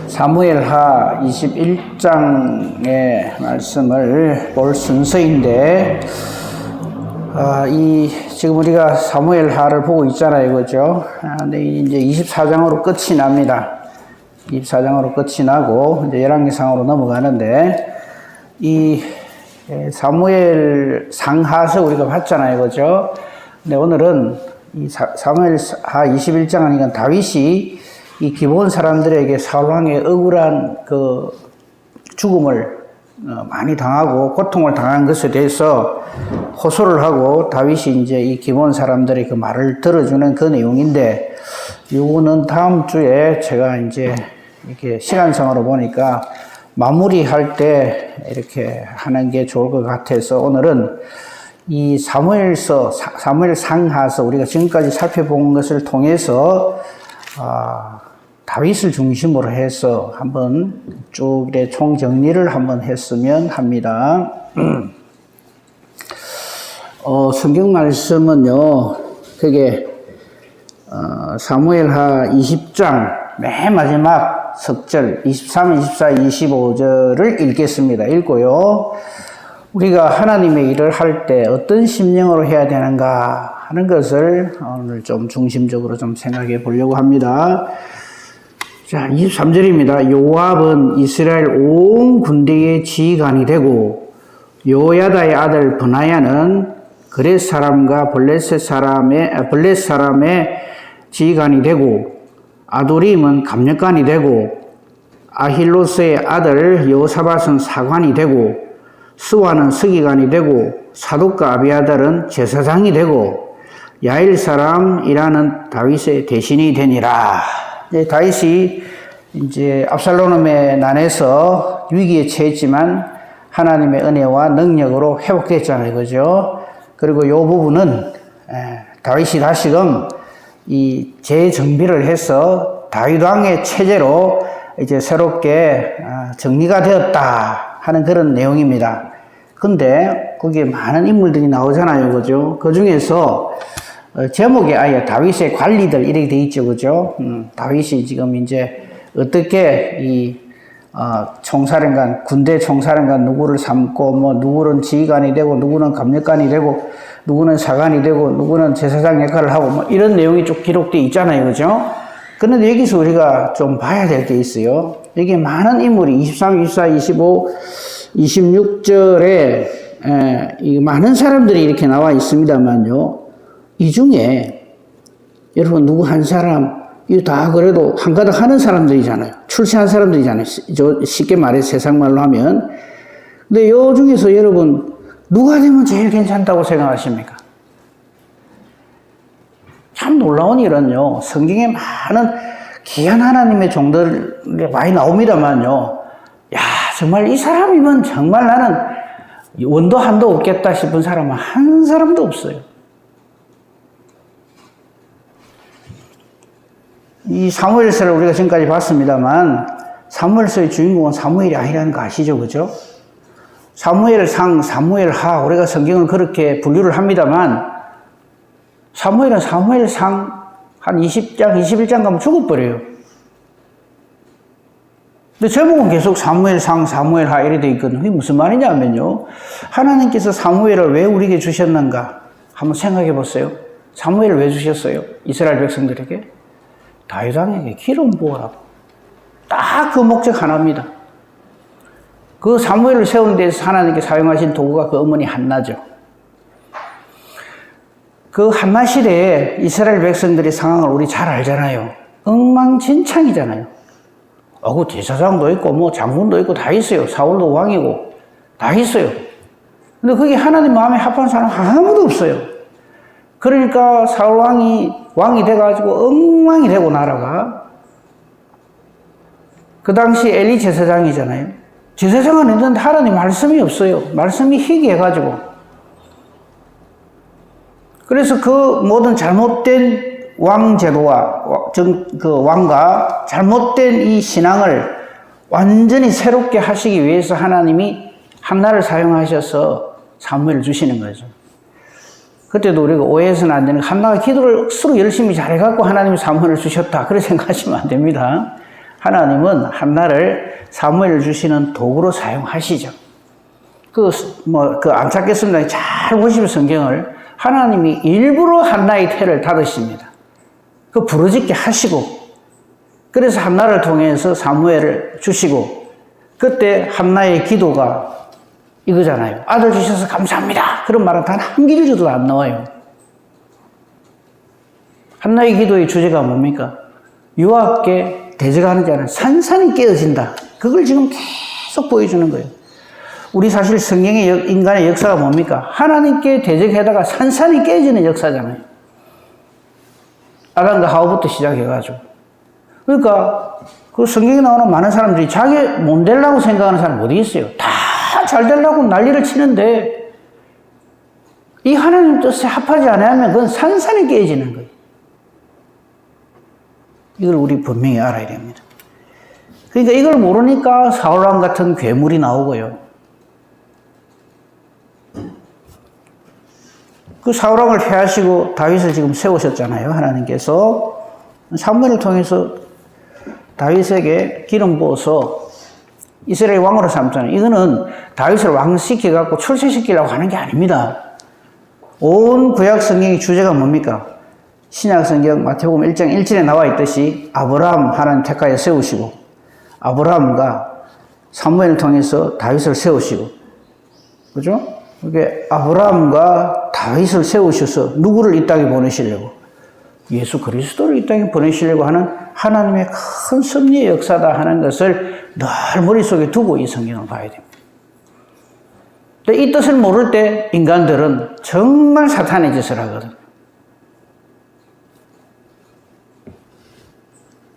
사무엘하 21장의 말씀을 볼 순서인데, 지금 우리가 사무엘하를 보고 있잖아요, 그죠? 근데 이제 24장으로 끝이 납니다. 24장으로 끝이 나고, 이제 열왕기상으로 넘어가는데, 사무엘 상하서 우리가 봤잖아요, 그죠? 근데 오늘은 이 사무엘하 21장은 이건 다윗이 이 기본 사람들에게 사울왕의 억울한 그 죽음을 많이 당하고 고통을 당한 것에 대해서 호소를 하고 다윗이 이제 이 기본 사람들의 그 말을 들어주는 그 내용인데, 요거는 다음 주에 제가 이제 이렇게 시간상으로 보니까 마무리할 때 이렇게 하는 게 좋을 것 같아서, 오늘은 이 사무엘상하서 우리가 지금까지 살펴본 것을 통해서 다윗을 중심으로 해서 한번 쭉 총정리를 한번 했으면 합니다. 성경 말씀은요, 그게 사무엘하 20장 맨 마지막 석절 23, 24, 25절을 읽겠습니다. 읽고요, 우리가 하나님의 일을 할 때 어떤 심령으로 해야 되는가 하는 것을 오늘 좀 중심적으로 좀 생각해 보려고 합니다. 자, 23절입니다. 요압은 이스라엘 온 군대의 지휘관이 되고, 요야다의 아들 브나야는 그렛 사람과 블레셋 사람의 지휘관이 되고, 아도림은 감력관이 되고, 아힐로스의 아들 여호사밧은 사관이 되고, 스와는 서기관이 되고, 사독과 아비아달은 제사장이 되고, 야일 사람 이라는 다윗의 대신이 되니라. 다윗이 이제 압살롬의 난에서 위기에 처했지만 하나님의 은혜와 능력으로 회복됐잖아요, 그죠? 그리고 이 부분은 다윗이 다시금 이 재정비를 해서 다윗 왕의 체제로 이제 새롭게 정리가 되었다 하는 그런 내용입니다. 근데 거기에 많은 인물들이 나오잖아요, 그죠? 그 중에서 제목에 아예 다윗의 관리들 이렇게 돼 있죠, 그죠? 다윗이 지금 이제 어떻게 이 총사령관, 군대 총사령관 누구를 삼고, 뭐 누구는 지휘관이 되고, 누구는 감력관이 되고, 누구는 사관이 되고, 누구는 제사장 역할을 하고, 뭐 이런 내용이 쭉 기록되어 있잖아요, 그죠? 그런데 여기서 우리가 좀 봐야 될 게 있어요. 여기 많은 인물이 23, 24, 25, 26절에 많은 사람들이 이렇게 나와 있습니다만요, 이 중에 여러분 누구 한 사람, 이거 다 그래도 한가닥 하는 사람들이잖아요. 출세한 사람들이잖아요. 쉽게 말해서 세상말로 하면. 근데 요 중에서 여러분 누가 되면 제일 괜찮다고 생각하십니까? 참 놀라운 일은요, 성경에 많은 귀한 하나님의 종들이 많이 나옵니다만요, 야, 정말 이 사람이면 정말 나는 원도 한도 없겠다 싶은 사람은 한 사람도 없어요. 이 사무엘서를 우리가 지금까지 봤습니다만, 사무엘서의 주인공은 사무엘이 아니라는 거 아시죠, 그죠? 사무엘상, 사무엘하, 우리가 성경을 그렇게 분류를 합니다만, 사무엘은 사무엘상 한 20장, 21장 가면 죽어버려요. 근데 제목은 계속 사무엘상, 사무엘하 이렇게 되어 있거든요. 그게 무슨 말이냐면요, 하나님께서 사무엘을 왜 우리에게 주셨는가 한번 생각해 보세요. 사무엘을 왜 주셨어요? 이스라엘 백성들에게? 다윗 왕에게 기름 부으라고. 딱 그 목적 하나입니다. 그 사무엘을 세우는 데서 하나님께 사용하신 도구가 그 어머니 한나죠. 그 한나 시대에 이스라엘 백성들의 상황을 우리 잘 알잖아요. 엉망진창이잖아요. 그 제사장도 있고 뭐 장군도 있고 다 있어요. 사울도 왕이고 다 있어요. 근데 그게 하나님 마음에 합한 사람 아무도 없어요. 그러니까 사울 왕이 돼가지고 엉망이 되고 나라가. 그 당시 엘리 제사장이잖아요. 제사장은 있는데 하나님 말씀이 없어요. 말씀이 희귀해가지고. 그래서 그 모든 잘못된 왕제도와 그 왕과 잘못된 이 신앙을 완전히 새롭게 하시기 위해서 하나님이 한나를 사용하셔서 사무엘을 주시는 거죠. 그때도 우리가 오해해서는 안 되는, 한나가 기도를 억수로 열심히 잘해갖고 하나님이 사무엘을 주셨다, 그렇게 생각하시면 안 됩니다. 하나님은 한나를 사무엘을 주시는 도구로 사용하시죠. 안 찾겠습니다. 잘 보시면 성경을 하나님이 일부러 한나의 태를 닫으십니다. 부러짓게 하시고, 그래서 한나를 통해서 사무엘을 주시고, 그때 한나의 기도가 이거잖아요. 아들 주셔서 감사합니다. 그런 말은 단 한 길도 안 나와요. 한나의 기도의 주제가 뭡니까? 여호와께 대적하는 자는 산산이 깨어진다. 그걸 지금 계속 보여주는 거예요. 우리 사실 성경의 인간의 역사가 뭡니까? 하나님께 대적하다가 산산이 깨지는 역사잖아요. 아담과 하와부터 시작해가지고. 그러니까 그 성경에 나오는 많은 사람들이 자기 못 되려고 생각하는 사람 어디 있어요? 다 잘 되려고 난리를 치는데 이 하나님 뜻에 합하지 않으면 그건 산산이 깨지는 거예요. 이걸 우리 분명히 알아야 됩니다. 그러니까 이걸 모르니까 사울왕 같은 괴물이 나오고요. 그 사울왕을 패하시고 다윗을 지금 세우셨잖아요. 하나님께서 사무엘을 통해서 다윗에게 기름 부어서 이스라엘 왕으로 삼잖아요. 이거는 다윗을 왕시켜갖고 출세시키려고 하는 게 아닙니다. 온 구약 성경의 주제가 뭡니까? 신약 성경 마태복음 1장 1절에 나와 있듯이 아브라함 하나님 택하여 세우시고 아브라함과 사무엘을 통해서 다윗을 세우시고, 그죠? 이게 아브라함과 다윗을 세우셔서 누구를 이 땅에 보내시려고? 예수 그리스도를 이 땅에 보내시려고 하는 하나님의 큰 섭리의 역사다 하는 것을 늘 머릿속에 두고 이 성경을 봐야 됩니다. 근데 이 뜻을 모를 때 인간들은 정말 사탄의 짓을 하거든요.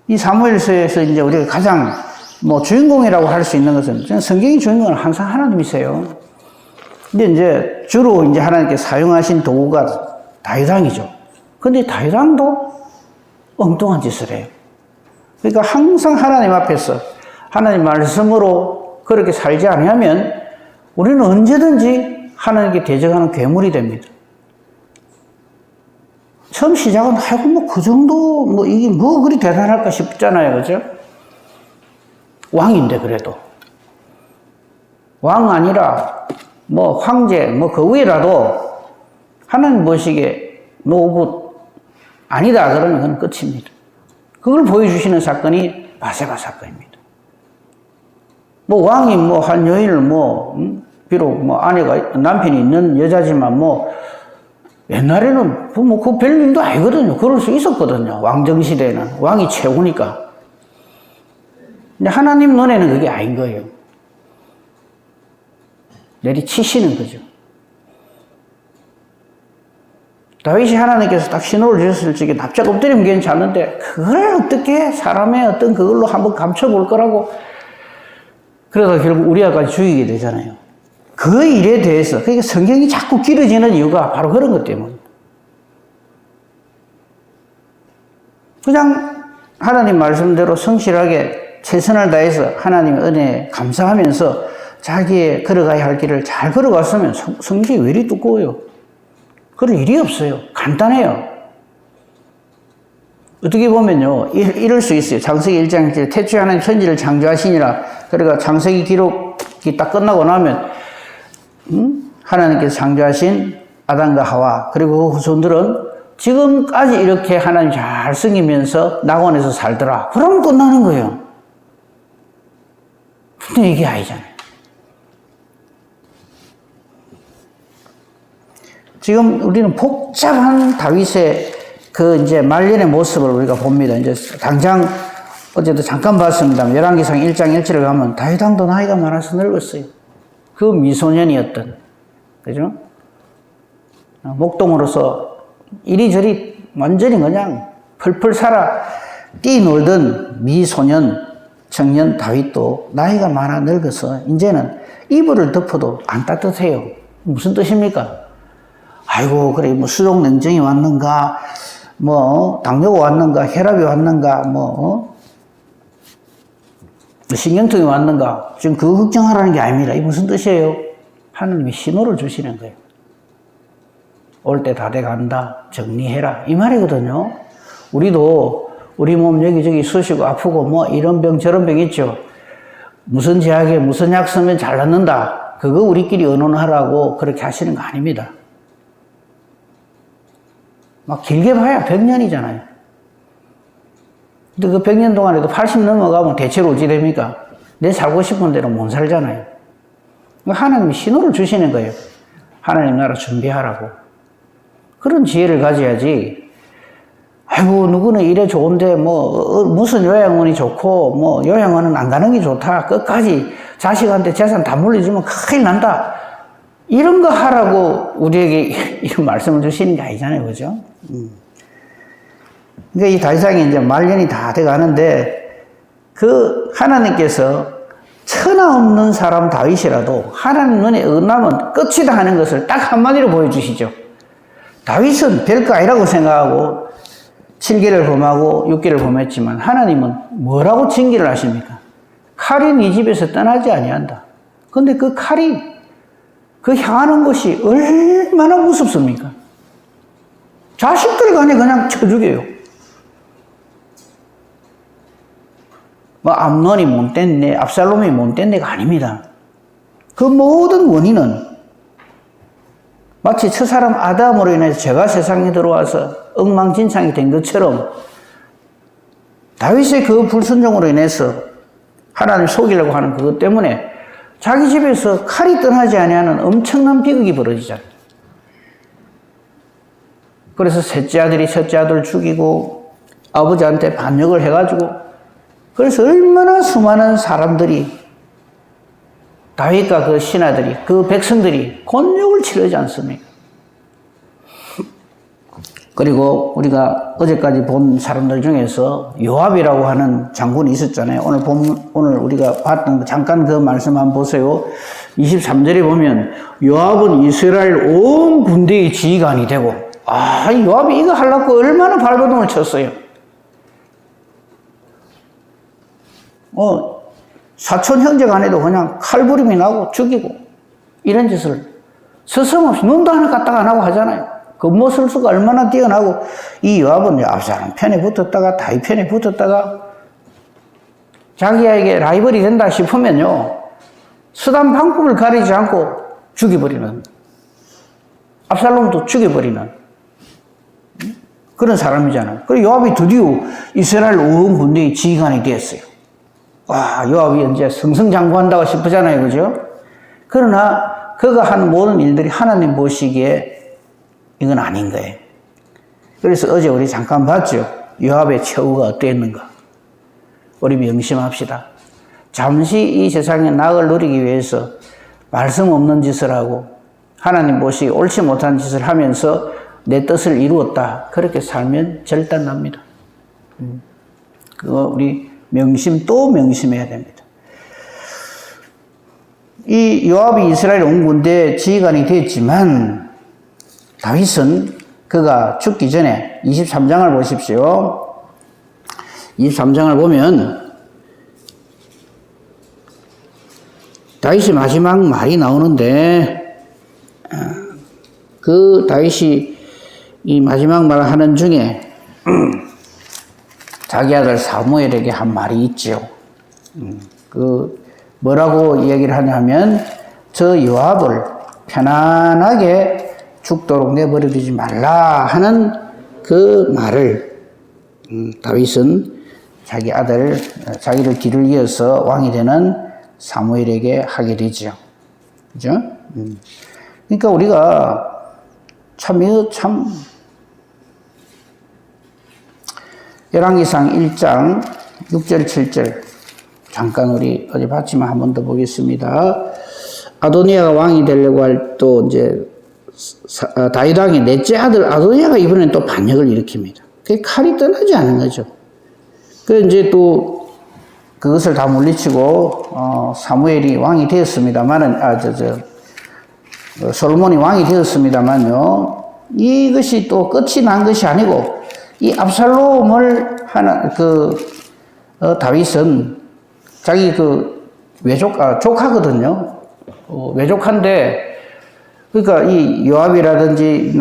이 사무엘서에서 이제 우리가 가장 주인공이라고 할 수 있는 것은 성경의 주인공은 항상 하나님이세요. 근데 이제 주로 이제 하나님께 사용하신 도구가 다윗왕이죠. 근데 다윗왕도 엉뚱한 짓을 해요. 그러니까 항상 하나님 앞에서 하나님 말씀으로 그렇게 살지 않으면 우리는 언제든지 하나님께 대적하는 괴물이 됩니다. 처음 시작은 아이고 그 정도 이게 그리 대단할까 싶잖아요. 그죠? 왕인데 그래도 왕 아니라 황제 그 위라도 하나님 보시기에 노부 아니다 그러면 그건 끝입니다. 그걸 보여주시는 사건이 바세바 사건입니다. 왕이 한 여인을 비록 아내가 남편이 있는 여자지만 옛날에는 그 별일도 아니거든요. 그럴 수 있었거든요. 왕정시대에는 왕이 최고니까. 근데 하나님 눈에는 그게 아닌 거예요. 내리치시는 거죠. 다윗이 하나님께서 딱 신호를 주셨을 적에 납작 엎드리면 괜찮은데 그걸 어떻게 사람의 어떤 그걸로 한번 감춰볼 거라고 그러다 결국 우리아까지 죽이게 되잖아요. 그 일에 대해서 그러니까 성경이 자꾸 길어지는 이유가 바로 그런 것 때문에 그냥 하나님 말씀대로 성실하게 최선을 다해서 하나님의 은혜에 감사하면서 자기의 걸어가야 할 길을 잘 걸어갔으면 성경이 왜 이리 두꺼워요? 그럴 일이 없어요. 간단해요. 어떻게 보면요, 이럴 수 있어요. 창세기 1장 1절, 태초에 하나님 천지를 창조하시니라. 그러니까 창세기 기록이 딱 끝나고 나면, 하나님께서 창조하신 아담과 하와, 그리고 그 후손들은 지금까지 이렇게 하나님 잘 섬기면서 낙원에서 살더라. 그러면 끝나는 거예요. 근데 이게 아니잖아요. 지금 우리는 복잡한 다윗의 이제 말년의 모습을 우리가 봅니다. 이제 당장 어제도 잠깐 봤습니다. 열왕기상 1장 1절에 가면 다윗 왕도 나이가 많아서 늙었어요. 그 미소년이었던, 그죠? 목동으로서 이리저리 완전히 그냥 펄펄 살아 뛰놀던 미소년, 청년 다윗도 나이가 많아 늙어서 이제는 이불을 덮어도 안 따뜻해요. 무슨 뜻입니까? 아이고, 그래, 수족 냉증이 왔는가, 당뇨가 왔는가, 혈압이 왔는가, 신경통이 왔는가. 지금 그거 걱정하라는 게 아닙니다. 이게 무슨 뜻이에요? 하나님이 신호를 주시는 거예요. 올 때 다 돼간다. 정리해라. 이 말이거든요. 우리도 우리 몸 여기저기 쑤시고 아프고 뭐 이런 병 저런 병 있죠. 무슨 제약에 무슨 약 쓰면 잘 낫는다. 그거 우리끼리 의논하라고 그렇게 하시는 거 아닙니다. 막 길게 봐야 100년이잖아요. 근데 그 100년 동안에도 80 넘어가면 대체로 어찌 됩니까? 내 살고 싶은 대로 못 살잖아요. 하나님이 신호를 주시는 거예요. 하나님 나라 준비하라고. 그런 지혜를 가져야지. 아이고, 누구는 이래 좋은데, 무슨 요양원이 좋고, 요양원은 안 가는 게 좋다. 끝까지 자식한테 재산 다 물려주면 큰일 난다. 이런 거 하라고 우리에게 이런 말씀을 주시는 게 아니잖아요. 그죠? 그러니까 이 다윗왕이 이제 말년이 다 돼 가는데, 그 하나님께서 천하 없는 사람 다윗이라도 하나님 눈에 어긋나면 끝이다 하는 것을 딱 한마디로 보여주시죠. 다윗은 별거 아니라고 생각하고 7개를 범하고 6개를 범했지만 하나님은 뭐라고 징계를 하십니까? 칼이 네 집에서 떠나지 아니한다. 근데 그 칼이 그 향하는 것이 얼마나 무섭습니까? 자식들 간에 그냥 쳐 죽여요. 암논이 못됐네, 압살롬이 못됐네가 아닙니다. 그 모든 원인은 마치 첫사람 아담으로 인해서 죄가 세상에 들어와서 엉망진창이 된 것처럼 다윗의 그 불순종으로 인해서 하나님 속이려고 하는 그것 때문에 자기 집에서 칼이 떠나지 아니하는 엄청난 비극이 벌어지잖아요. 그래서 셋째 아들이 첫째 아들을 죽이고 아버지한테 반역을 해가지고 그래서 얼마나 수많은 사람들이 다윗과 그 신하들이 그 백성들이 곤욕을 치르지 않습니까? 그리고 우리가 어제까지 본 사람들 중에서 요압이라고 하는 장군이 있었잖아요. 오늘 우리가 봤던 잠깐 그 말씀 한번 보세요. 23절에 보면 요압은 이스라엘 온 군대의 지휘관이 되고 요압이 이거 하려고 얼마나 발버둥을 쳤어요. 사촌 형제 간에도 그냥 칼부림이 나고 죽이고 이런 짓을 서슴없이 눈도 하나 까딱 안 하고 하잖아요. 근모술수가 얼마나 뛰어나고 이 요압은 압살롬 편에 붙었다가 다윗 편에 붙었다가 자기에게 라이벌이 된다 싶으면요 수단 방법을 가리지 않고 죽여버리는 압살롬도 죽여버리는 그런 사람이잖아요. 그리고 요압이 드디어 이스라엘 온 군대의 지휘관이 되었어요. 요압이 이제 승승장구한다고 싶으잖아요. 그죠? 그러나 그가 하는 모든 일들이 하나님 보시기에 이건 아닌 거예요. 그래서 어제 우리 잠깐 봤죠. 요압의 처우가 어땠는가. 우리 명심합시다. 잠시 이 세상의 낙을 누리기 위해서 말씀 없는 짓을 하고 하나님 보시기 옳지 못한 짓을 하면서 내 뜻을 이루었다. 그렇게 살면 절단납니다. 그거 우리 또 명심해야 됩니다. 이 요압이 이스라엘 온 군대 지휘관이 됐지만 다윗은 그가 죽기 전에 23장을 보십시오. 23장을 보면 다윗의 마지막 말이 나오는데 그 다윗이 이 마지막 말을 하는 중에 자기 아들 사무엘에게 한 말이 있죠. 뭐라고 이야기를 하냐면 저 요압을 편안하게 죽도록 내버려두지 말라 하는 그 말을 다윗은 자기 아들, 자기를 뒤를 이어서 왕이 되는 사무엘에게 하게 되죠. 그죠? 그러니까 우리가 참 열왕기상 1장 6절 7절 잠깐 우리 어제 봤지만 한 번 더 보겠습니다. 아도니아가 왕이 되려고 할 또 이제 다윗 왕의 넷째 아들 아도니아가 이번엔 또 반역을 일으킵니다. 그게 칼이 떠나지 않은 거죠. 그래서 이제 또 그것을 다 물리치고 사무엘이 왕이 되었습니다만은 솔로몬이 왕이 되었습니다만요. 이것이 또 끝이 난 것이 아니고 이 압살롬을 다윗은 자기 조카거든요. 외족한데, 그러니까 이 요압이라든지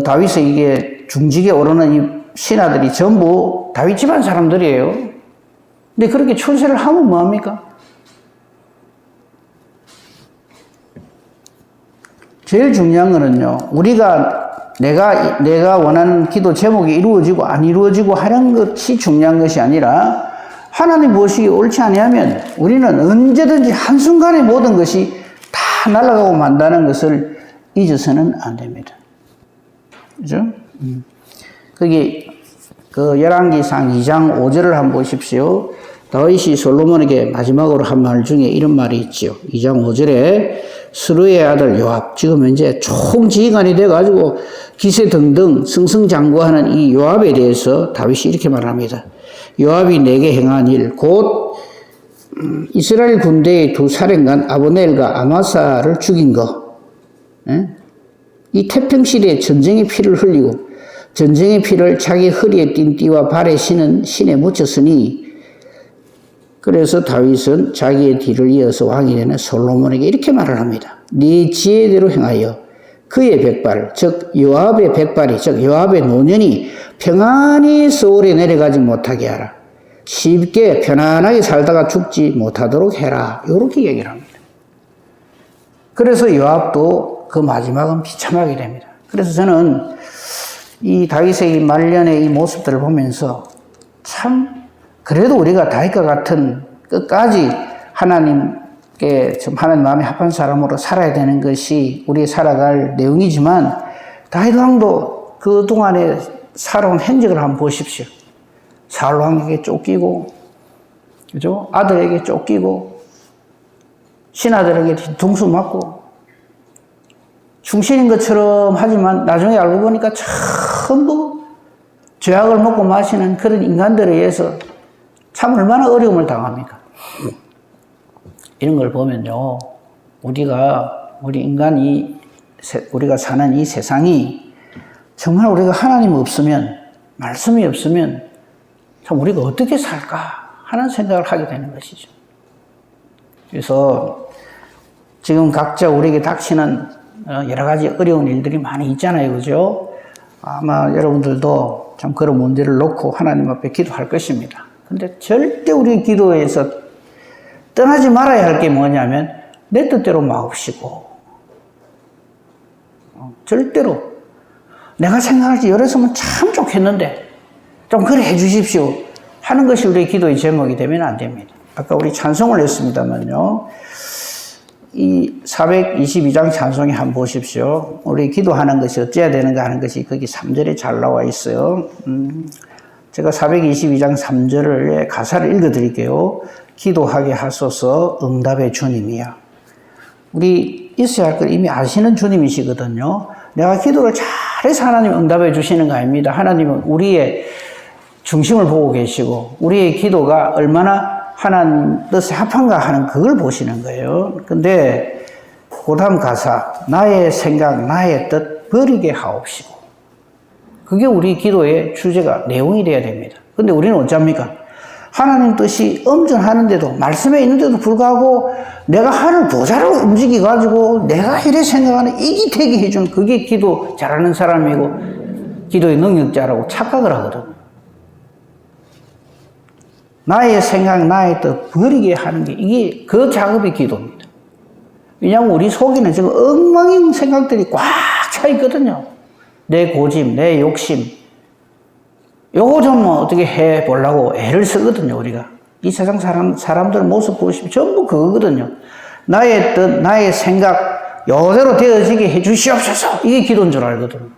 다윗의 이게 중직에 오르는 이 신하들이 전부 다윗 집안 사람들이에요. 근데 그렇게 출세를 하면 뭐합니까? 제일 중요한 거는요, 내가 원하는 기도 제목이 이루어지고 안 이루어지고 하는 것이 중요한 것이 아니라, 하나님 무엇이 옳지 아니하면 우리는 언제든지 한순간에 모든 것이 다 날아가고 만다는 것을 잊어서는 안 됩니다. 그죠? 거기, 열왕기상 2장 5절을 한번 보십시오. 다윗이 솔로몬에게 마지막으로 한 말 중에 이런 말이 있죠. 2장 5절에 스루의 아들 요압, 지금 이제 총지휘관이 돼가지고 기세 등등 승승장구하는 이 요압에 대해서 다윗이 이렇게 말합니다. 요압이 내게 행한 일, 곧 이스라엘 군대의 두 사령관 아브넬과 아마사를 죽인 거, 이 태평시대에 전쟁의 피를 흘리고 전쟁의 피를 자기 허리에 띈 띠와 발에 신은 신에 묻혔으니, 그래서 다윗은 자기의 뒤를 이어서 왕이 되는 솔로몬에게 이렇게 말을 합니다. 네 지혜대로 행하여 그의 백발, 즉 요압의 백발이, 즉 요압의 노년이 평안히 서울에 내려가지 못하게 하라. 쉽게 편안하게 살다가 죽지 못하도록 해라. 이렇게 얘기를 합니다. 그래서 요압도 그 마지막은 비참하게 됩니다. 그래서 저는 이 다윗의 말년의 이 모습들을 보면서 참, 그래도 우리가 다윗과 같은 끝까지 하나님께 좀 하나님 마음에 합한 사람으로 살아야 되는 것이 우리 살아갈 내용이지만, 다윗 왕도 그동안에 살아온 행적을 한번 보십시오. 사울 왕에게 쫓기고, 그죠? 아들에게 쫓기고, 신하들에게 뒤통수 맞고, 충신인 것처럼 하지만 나중에 알고 보니까 전부 죄악을 먹고 마시는 그런 인간들에 의해서 참 얼마나 어려움을 당합니까? 이런 걸 보면요, 우리 인간이, 우리가 사는 이 세상이 정말 우리가 하나님 없으면, 말씀이 없으면 참 우리가 어떻게 살까 하는 생각을 하게 되는 것이죠. 그래서 지금 각자 우리에게 닥치는 여러 가지 어려운 일들이 많이 있잖아요. 그죠? 아마 여러분들도 참 그런 문제를 놓고 하나님 앞에 기도할 것입니다. 근데 절대 우리 기도에서 떠나지 말아야 할 게 뭐냐면, 내 뜻대로 마옵시고, 절대로 내가 생각할지 이랬으면 참 좋겠는데 좀 그래 해주십시오 하는 것이 우리의 기도의 제목이 되면 안 됩니다. 아까 우리 찬송을 했습니다만요, 이 422장 찬송에 한번 보십시오. 우리 기도하는 것이 어찌해야 되는가 하는 것이 거기 3절에 잘 나와 있어요. 제가 422장 3절의 가사를 읽어드릴게요. 기도하게 하소서 응답의 주님이야. 우리 있어야 할 걸 이미 아시는 주님이시거든요. 내가 기도를 잘해서 하나님 응답해 주시는 거 아닙니다. 하나님은 우리의 중심을 보고 계시고 우리의 기도가 얼마나 하나님 뜻에 합한가 하는 그걸 보시는 거예요. 근데 그 다음 가사, 나의 생각, 나의 뜻 버리게 하옵시고, 그게 우리 기도의 주제가, 내용이 돼야 됩니다. 근데 우리는 어쩝니까? 하나님 뜻이 엄전하는데도, 말씀에 있는데도 불구하고 내가 하늘 보좌를 움직여가지고 내가 이래 생각하는 이기태기 해준, 그게 기도 잘하는 사람이고 기도의 능력자라고 착각을 하거든. 나의 생각, 나의 뜻 버리게 하는 게, 이게 그 작업이 기도입니다. 왜냐하면 우리 속에는 지금 엉망인 생각들이 꽉 차 있거든요. 내 고집, 내 욕심, 요거 좀 어떻게 해보려고 애를 쓰거든요, 우리가. 이 세상 사람들 모습 보시면 전부 그거거든요. 나의 뜻, 나의 생각, 요대로 되어지게 해주시옵소서. 이게 기도인 줄 알거든요.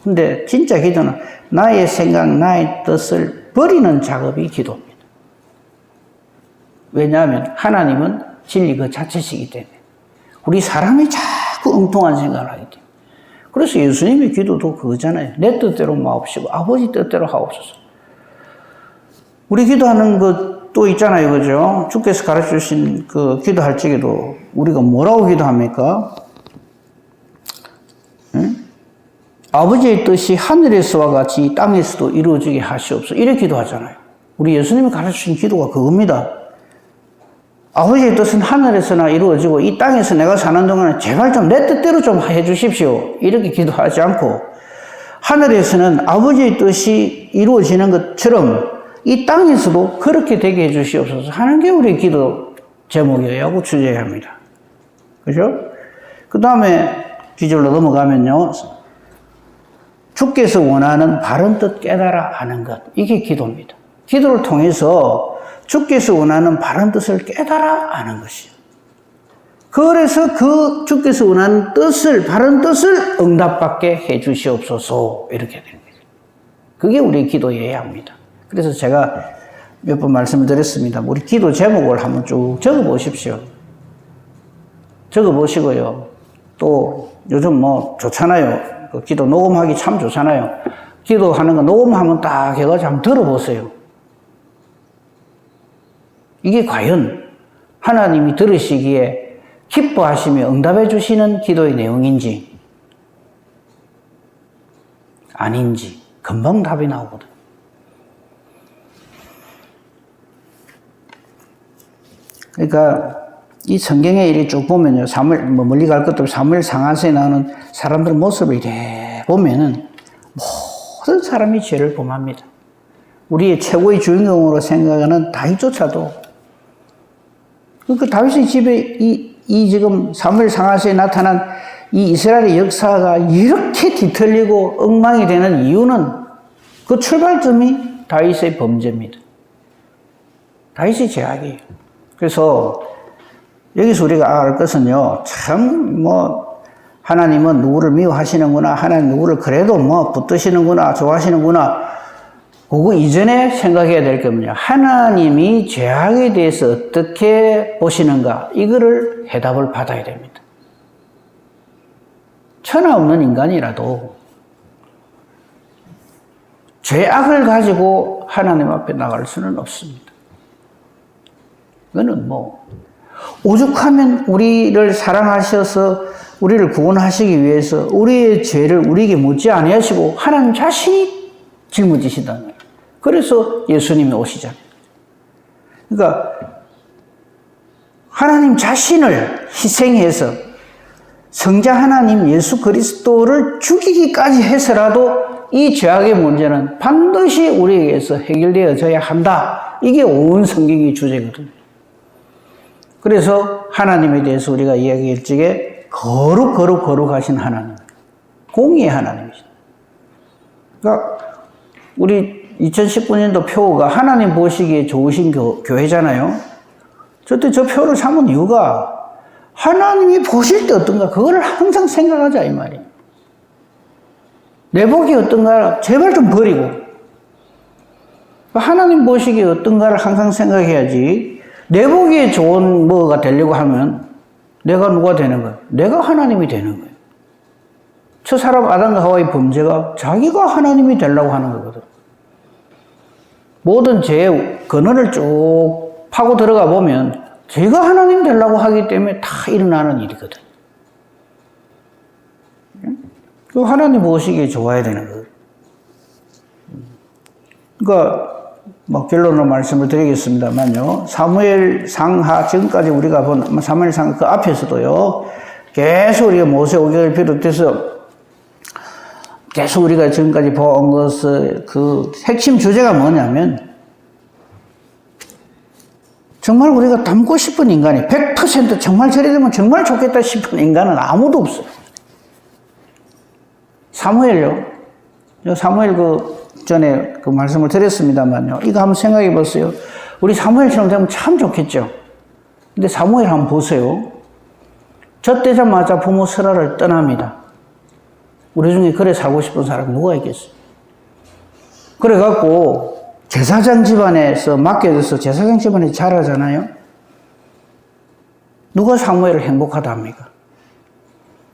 근데 진짜 기도는 나의 생각, 나의 뜻을 버리는 작업이 기도입니다. 왜냐하면 하나님은 진리 그 자체시기 때문에. 우리 사람이 자꾸 엉뚱한 생각을 하기 때문에. 그래서 예수님의 기도도 그거잖아요. 내 뜻대로 마옵시고 아버지 뜻대로 하옵소서. 우리 기도하는 것도 있잖아요. 그죠? 주께서 가르쳐 주신 그 기도할 적에도 우리가 뭐라고 기도합니까? 응? 아버지의 뜻이 하늘에서와 같이 땅에서도 이루어지게 하시옵소서. 이렇게 기도하잖아요. 우리 예수님이 가르쳐 주신 기도가 그겁니다. 아버지의 뜻은 하늘에서나 이루어지고 이 땅에서 내가 사는 동안에 제발 좀 내 뜻대로 좀 해주십시오. 이렇게 기도하지 않고, 하늘에서는 아버지의 뜻이 이루어지는 것처럼 이 땅에서도 그렇게 되게 해주시옵소서 하는 게 우리 기도 제목이어야 하고 주제해야 합니다. 그죠? 그 다음에 뒤절로 넘어가면요. 주께서 원하는 바른 뜻 깨달아 하는 것. 이게 기도입니다. 기도를 통해서 주께서 원하는 바른 뜻을 깨달아 아는 것이요. 그래서 그 주께서 원하는 뜻을, 바른 뜻을 응답받게 해 주시옵소서. 이렇게 됩니다. 그게 우리 기도여야 합니다. 그래서 제가 몇 번 말씀을 드렸습니다. 우리 기도 제목을 한번 쭉 적어 보십시오. 적어 보시고요. 또 요즘 뭐 좋잖아요. 그 기도 녹음하기 참 좋잖아요. 기도하는 거 녹음하면 딱 해가지고 한번 들어보세요. 이게 과연 하나님이 들으시기에 기뻐하시며 응답해 주시는 기도의 내용인지 아닌지 금방 답이 나오거든. 그러니까 이 성경의 일이 쭉 보면요, 사무엘, 멀리 갈 것도 없이 사무엘 상하세에 나오는 사람들 모습을 이렇게 보면은 모든 사람이 죄를 범합니다. 우리의 최고의 주인공으로 생각하는 다윗조차도 그 다윗의 집에 이 지금 사무엘 상하세에 나타난 이 이스라엘의 역사가 이렇게 뒤틀리고 엉망이 되는 이유는 그 출발점이 다윗의 범죄입니다. 다윗의 죄악이에요. 그래서 여기서 우리가 알 것은요, 참 하나님은 누구를 미워하시는구나, 하나님 누구를 그래도 붙드시는구나, 좋아하시는구나. 그거 이전에 생각해야 될 게 뭐냐. 하나님이 죄악에 대해서 어떻게 보시는가, 이거를 해답을 받아야 됩니다. 천하 없는 인간이라도 죄악을 가지고 하나님 앞에 나갈 수는 없습니다. 그거는 오죽하면 우리를 사랑하셔서 우리를 구원하시기 위해서 우리의 죄를 우리에게 묻지 아니하시고 하나님 자신이 짊어지시다는 거예요. 그래서 예수님이 오시잖아요. 그러니까 하나님 자신을 희생해서 성자 하나님 예수 그리스도를 죽이기까지 해서라도 이 죄악의 문제는 반드시 우리에게서 해결되어져야 한다. 이게 온 성경의 주제거든요. 그래서 하나님에 대해서 우리가 이야기할 적에 거룩하신 하나님, 공의의 하나님이시다. 그러니까 우리 2019년도 표가 하나님 보시기에 좋으신 교회잖아요. 저때 저 표를 삼은 이유가 하나님이 보실 때 어떤가 그거를 항상 생각하자 이 말이에요. 내 복이 어떤가 제발 좀 버리고 하나님 보시기에 어떤가를 항상 생각해야지. 내 보기에 좋은 뭐가 되려고 하면 내가 누가 되는 거예요? 내가 하나님이 되는 거예요. 저 사람 아담과 하와의 범죄가 자기가 하나님이 되려고 하는 거거든. 모든 죄의 근원을 쭉 파고 들어가 보면 제가 하나님 되려고 하기 때문에 다 일어나는 일이거든. 그 하나님 보시기에 좋아야 되는 거예요. 그러니까 결론으로 말씀을 드리겠습니다만요. 사무엘 상하 지금까지 우리가 본 사무엘 상하 그 앞에서도요. 계속 우리가 모세오경을 비롯해서 계속 우리가 지금까지 본 것의 그 핵심 주제가 뭐냐면 정말 우리가 닮고 싶은 인간이 100% 정말 저래 되면 정말 좋겠다 싶은 인간은 아무도 없어요. 사무엘요. 사무엘 전에 그 말씀을 드렸습니다만요. 이거 한번 생각해 보세요. 우리 사무엘처럼 되면 참 좋겠죠. 근데 사무엘 한번 보세요. 젖되자마자 부모 설화를 떠납니다. 우리 중에 그래 살고 싶은 사람 누가 있겠어요? 그래갖고 제사장 집안에서 맡겨져서 제사장 집안에 자라잖아요. 누가 사무엘을 행복하다 합니까?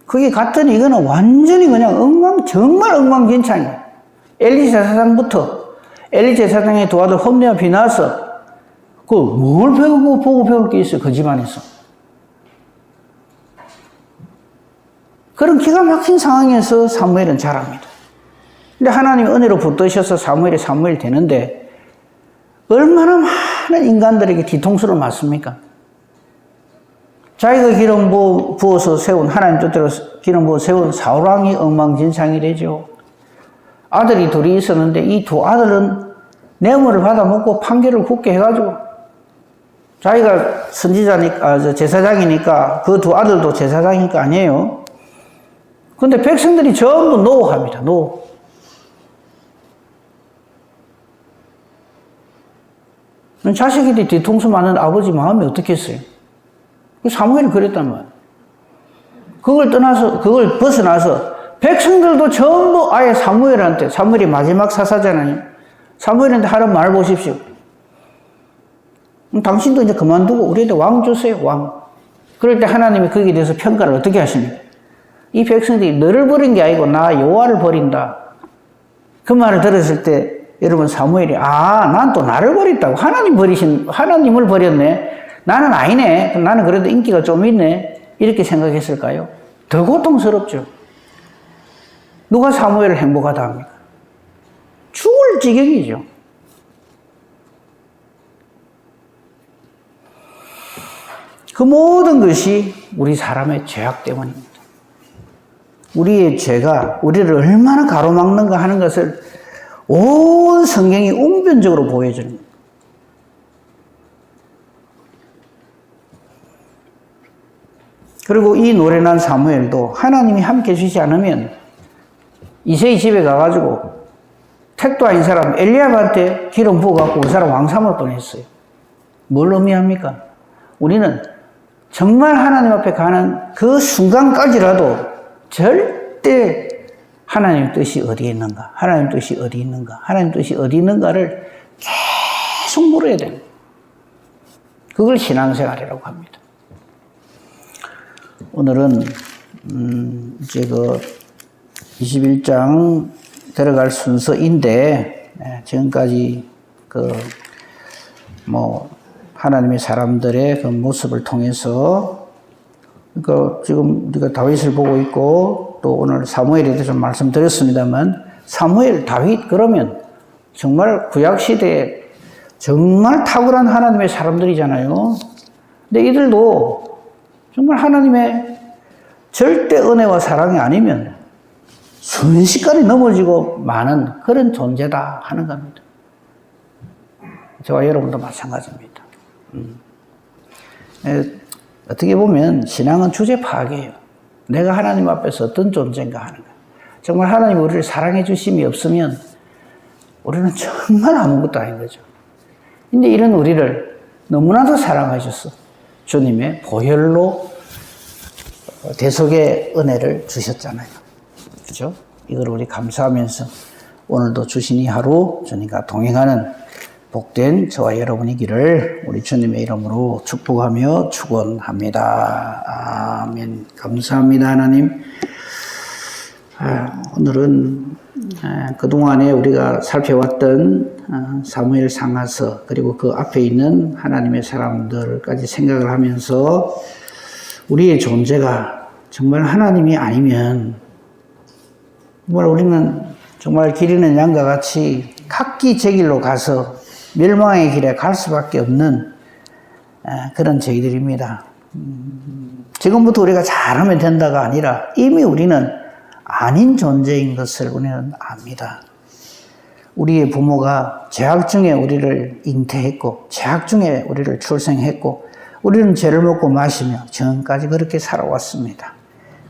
그게 같은 이거는 완전히 그냥 정말 엉망진창이에요. 엘리 제사장부터 엘리 제사장의 두 아들 홈리와 비나서 뭘 보고 배울 게 있어요? 그 집안에서. 그런 기가 막힌 상황에서 사무엘은 자랍니다. 근데 하나님이 은혜로 붙드셔서 사무엘이 되는데 얼마나 많은 인간들에게 뒤통수를 맞습니까? 자기가 기름 부어서 세운 하나님 뜻대로 기름 부어 세운 사울왕이 엉망진창이 되죠. 아들이 둘이 있었는데 이 두 아들은 뇌물을 받아먹고 판결을 굳게 해가지고 자기가 선지자니까, 제사장이니까 그 두 아들도 제사장이니까 아니에요. 근데 백성들이 전부 노합니다. 노. 자식이 뒤통수 맞는 아버지 마음이 어떻겠어요? 사무엘이 그랬단 말이에요. 그걸 벗어나서 백성들도 전부 아예 사무엘이 마지막 사사잖아요. 사무엘한테 하는 말 보십시오. 당신도 이제 그만두고 우리한테 왕 주세요, 왕. 그럴 때 하나님이 거기에 대해서 평가를 어떻게 하십니까? 이 백성들이 너를 버린 게 아니고 나 여호와를 버린다. 그 말을 들었을 때 여러분 사무엘이 난 또 나를 버렸다고 하나님을 버렸네. 나는 아니네. 나는 그래도 인기가 좀 있네. 이렇게 생각했을까요? 더 고통스럽죠. 누가 사무엘을 행복하다 합니까? 죽을 지경이죠. 그 모든 것이 우리 사람의 죄악 때문입니다. 우리의 죄가 우리를 얼마나 가로막는가 하는 것을 온 성경이 웅변적으로 보여주는 거예요. 그리고 이 노련한 사무엘도 하나님이 함께 해주지 않으면 이새의 집에 가가지고 택도 아닌 사람 엘리압한테 기름 부어갖고 그 사람 왕 삼을 뻔했어요. 뭘 의미합니까? 우리는 정말 하나님 앞에 가는 그 순간까지라도 절대 하나님 뜻이 어디에 있는가? 하나님 뜻이 어디 있는가? 하나님 뜻이 어디 있는가를 계속 물어야 됩니다. 그걸 신앙생활이라고 합니다. 오늘은 이제 그 21장 들어갈 순서인데 지금까지 하나님의 사람들의 그 모습을 통해서 그러니까 지금 우리가 다윗을 보고 있고 또 오늘 사무엘에 대해서 좀 말씀드렸습니다만 사무엘, 다윗 그러면 정말 구약시대에 정말 탁월한 하나님의 사람들이잖아요. 근데 이들도 정말 하나님의 절대 은혜와 사랑이 아니면 순식간에 넘어지고 마는 그런 존재다 하는 겁니다. 저와 여러분도 마찬가지입니다. 어떻게 보면 신앙은 주제 파악이에요. 내가 하나님 앞에서 어떤 존재인가 하는 거예요. 정말 하나님 우리를 사랑해 주심이 없으면 우리는 정말 아무것도 아닌 거죠. 근데 이런 우리를 너무나도 사랑하셔서 주님의 보혈로 대속의 은혜를 주셨잖아요. 그렇죠? 이걸 우리 감사하면서 오늘도 주신 이 하루 주님과 동행하는 복된 저와 여러분이기를 우리 주님의 이름으로 축복하며 축원합니다. 아멘. 감사합니다, 하나님. 오늘은 그동안에 우리가 살펴왔던 사무엘 상하서 그리고 그 앞에 있는 하나님의 사람들까지 생각을 하면서 우리의 존재가 정말 하나님이 아니면 정말 우리는 정말 기르는 양과 같이 각기 제 길로 가서 멸망의 길에 갈 수밖에 없는 그런 저희들입니다. 지금부터 우리가 잘하면 된다가 아니라 이미 우리는 아닌 존재인 것을 우리는 압니다. 우리의 부모가 죄악 중에 우리를 잉태했고 죄악 중에 우리를 출생했고 우리는 죄를 먹고 마시며 지금까지 그렇게 살아왔습니다.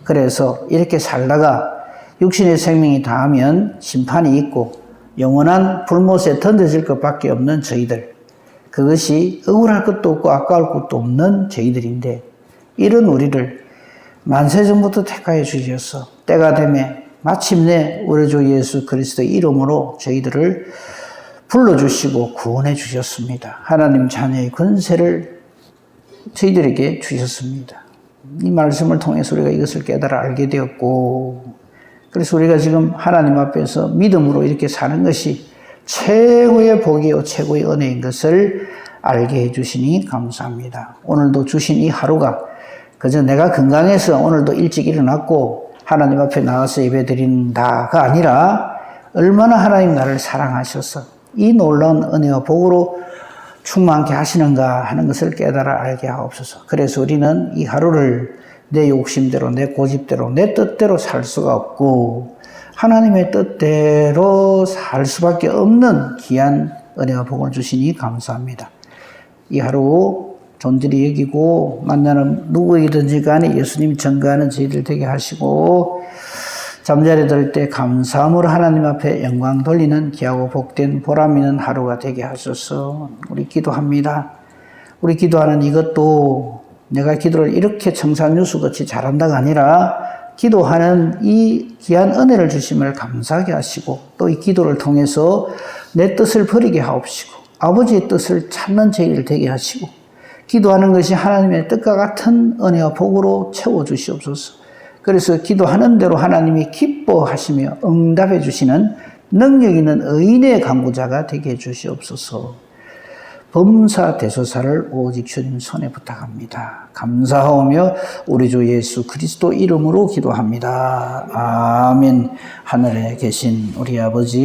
그래서 이렇게 살다가 육신의 생명이 다하면 심판이 있고 영원한 불못에 던져질 것밖에 없는 저희들, 그것이 억울할 것도 없고 아까울 것도 없는 저희들인데 이런 우리를 만세전부터 택하여 주셔서 때가 되매 마침내 우리 주 예수 그리스도의 이름으로 저희들을 불러주시고 구원해 주셨습니다. 하나님 자녀의 권세를 저희들에게 주셨습니다. 이 말씀을 통해서 우리가 이것을 깨달아 알게 되었고, 그래서 우리가 지금 하나님 앞에서 믿음으로 이렇게 사는 것이 최고의 복이요 최고의 은혜인 것을 알게 해주시니 감사합니다. 오늘도 주신 이 하루가 그저 내가 건강해서 오늘도 일찍 일어났고 하나님 앞에 나와서 예배드린다가 아니라 얼마나 하나님 나를 사랑하셔서 이 놀라운 은혜와 복으로 충만케 하시는가 하는 것을 깨달아 알게 하옵소서. 그래서 우리는 이 하루를 내 욕심대로 내 고집대로 내 뜻대로 살 수가 없고 하나님의 뜻대로 살 수밖에 없는 귀한 은혜와 복을 주시니 감사합니다. 이 하루 존재리 여기고 만나는 누구이든지 간에 예수님 전가하는 저희들 되게 하시고 잠자리 들 때 감사함으로 하나님 앞에 영광 돌리는 귀하고 복된 보람 있는 하루가 되게 하소서. 우리 기도합니다. 우리 기도하는 이것도 내가 기도를 이렇게 청산유수같이 잘한다가 아니라 기도하는 이 귀한 은혜를 주심을 감사하게 하시고 또 이 기도를 통해서 내 뜻을 버리게 하옵시고 아버지의 뜻을 찾는 저희를 되게 하시고 기도하는 것이 하나님의 뜻과 같은 은혜와 복으로 채워주시옵소서. 그래서 기도하는 대로 하나님이 기뻐하시며 응답해 주시는 능력 있는 의인의 간구자가 되게 해주시옵소서. 범사 대소사를 오직 주님 손에 부탁합니다. 감사하오며 우리 주 예수 그리스도 이름으로 기도합니다. 아멘. 하늘에 계신 우리 아버지